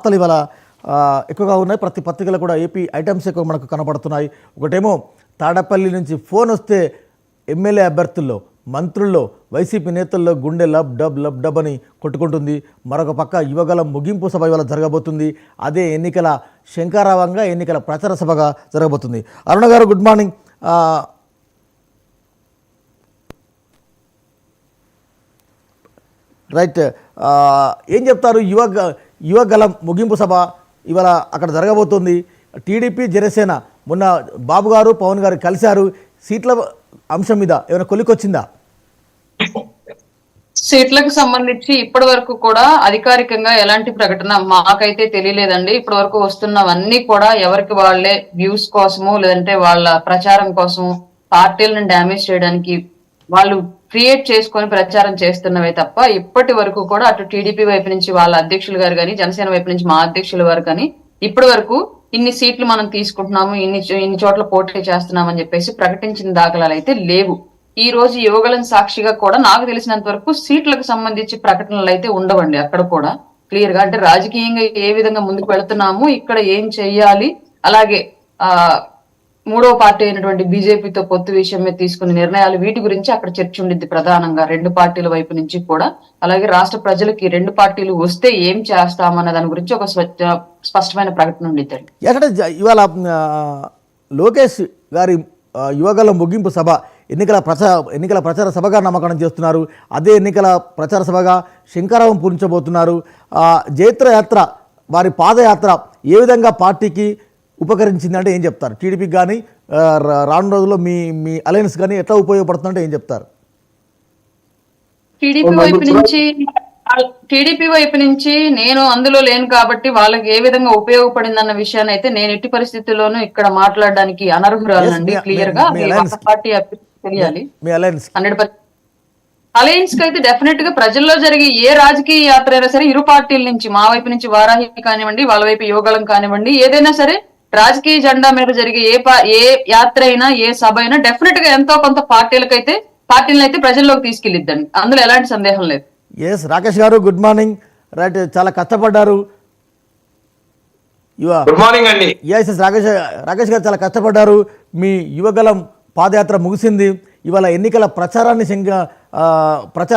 వార్తలు ఇవాళ ఎక్కువగా ఉన్నాయి. ప్రతి పత్రికలు కూడా ఏపీ ఐటమ్స్ ఎక్కువ మనకు కనపడుతున్నాయి. ఒకటేమో తాడపల్లి నుంచి ఫోన్ వస్తే ఎమ్మెల్యే అభ్యర్థుల్లో, మంత్రుల్లో, వైసీపీ నేతల్లో గుండె లబ్ డబ్ అని కొట్టుకుంటుంది. మరొక పక్క యువగలం ముగింపు సభ ఇవాళ జరగబోతుంది. అదే ఎన్నికల శంకారావంగా, ఎన్నికల ప్రచార సభగా జరగబోతుంది. అరుణ గారు, గుడ్ మార్నింగ్. రైట్, ఏం చెప్తారు? యువగలం ముగింపు సభ ఇవాళ అక్కడ జరగబోతుంది. టీడీపీ, జనసేన మొన్న బాబు గారు, పవన్ గారు కలిశారు. సీట్ల అంశం మీద ఏమైనా కొలికొచ్చిందా? సీట్లకు సంబంధించి ఇప్పటి వరకు కూడా అధికారికంగా ఎలాంటి ప్రకటన మాకైతే తెలియలేదండి. ఇప్పటి వరకు వస్తున్నవన్నీ కూడా ఎవరికి వాళ్లే వ్యూస్ కోసము, లేదంటే వాళ్ళ ప్రచారం కోసం, పార్టీలను డ్యామేజ్ చేయడానికి వాళ్ళు క్రియేట్ చేసుకొని ప్రచారం చేస్తున్నవే తప్ప ఇప్పటి వరకు కూడా అటు టీడీపీ వైపు నుంచి వాళ్ళ అధ్యక్షులు గారు కానీ, జనసేన వైపు నుంచి మా అధ్యక్షుల వారు కానీ ఇప్పటి వరకు ఇన్ని సీట్లు మనం తీసుకుంటున్నాము, ఇన్ని చోట్ల పోటీ చేస్తున్నామని చెప్పేసి ప్రకటించిన దాఖలాలు అయితే లేవు. ఈ రోజు యువగలం సాక్షిగా కూడా నాకు తెలిసినంత వరకు సీట్లకు సంబంధించి ప్రకటనలు అయితే ఉండవండి. అక్కడ కూడా క్లియర్ గా, అంటే రాజకీయంగా ఏ విధంగా ముందుకు వెళుతున్నాము, ఇక్కడ ఏం చెయ్యాలి, అలాగే మూడవ పార్టీ అయినటువంటి బీజేపీతో పొత్తు విషయం మీద తీసుకునే నిర్ణయాలు, వీటి గురించి అక్కడ చర్చ ఉండిద్ది ప్రధానంగా రెండు పార్టీల వైపు నుంచి కూడా. అలాగే రాష్ట్ర ప్రజలకి రెండు పార్టీలు వస్తే ఏం చేస్తామన్న దాని గురించి ఒక స్పష్టమైన ప్రకటన ఉండిద్దండి. ఎక్కడ ఇవాళ లోకేష్ గారి యువగలం ముగింపు సభ ఎన్నికల ప్రచార సభగా నామకరణం చేస్తున్నారు. అదే ఎన్నికల ప్రచార సభగా శంకరావం పూరించబోతున్నారు. జైత్ర యాత్ర, వారి పాదయాత్ర ఏ విధంగా పార్టీకి ఉపకరించింది అంటే ఏం చెప్తారు? టీడీపీకి కానీ రానున్న రోజుల్లో మీ అలయన్స్ కానీ ఎట్లా ఉపయోగపడుతుందంటే ఏం చెప్తారు? టీడీపీ వైపు నుంచి నేను అందులో లేను కాబట్టి వాళ్ళకి ఏ విధంగా ఉపయోగపడింది అన్న విషయాన్ని అయితే నేను ఎట్టి పరిస్థితుల్లోనూ ఇక్కడ మాట్లాడడానికి అనర్హురాలండి. క్లియర్ గా పార్టీ తెలియాలి. 100% అలయన్స్ కి అయితే డెఫినెట్ గా ప్రజల్లో జరిగే ఏ రాజకీయ యాత్ర అయినా సరే ఇరు పార్టీల నుంచి, మా వైపు నుంచి వారాహి కానివ్వండి, వాళ్ళ వైపు యువగలం కానివ్వండి, ఏదైనా సరే రాజకీయ జెండా మీద జరిగే ఏ యాత్ర అయినా, ఏ సభ అయినా డెఫినెట్ గా ఎంతో కొంత పార్టీలను అయితే ప్రజల్లోకి తీసుకెళ్ళిద్దండి. అందులో ఎలాంటి సందేహం లేదు. ఎస్, రాకేష్ గారు, గుడ్ మార్నింగ్. రైట్, చాలా కష్టపడ్డారు. గుడ్ మార్నింగ్ అండి. ఎస్, రాకేష్ గారు చాలా కష్టపడ్డారు. మీ యువగలం పాదయాత్ర ముగిసింది. ఇవాళ ఎన్నికల ప్రచారాన్ని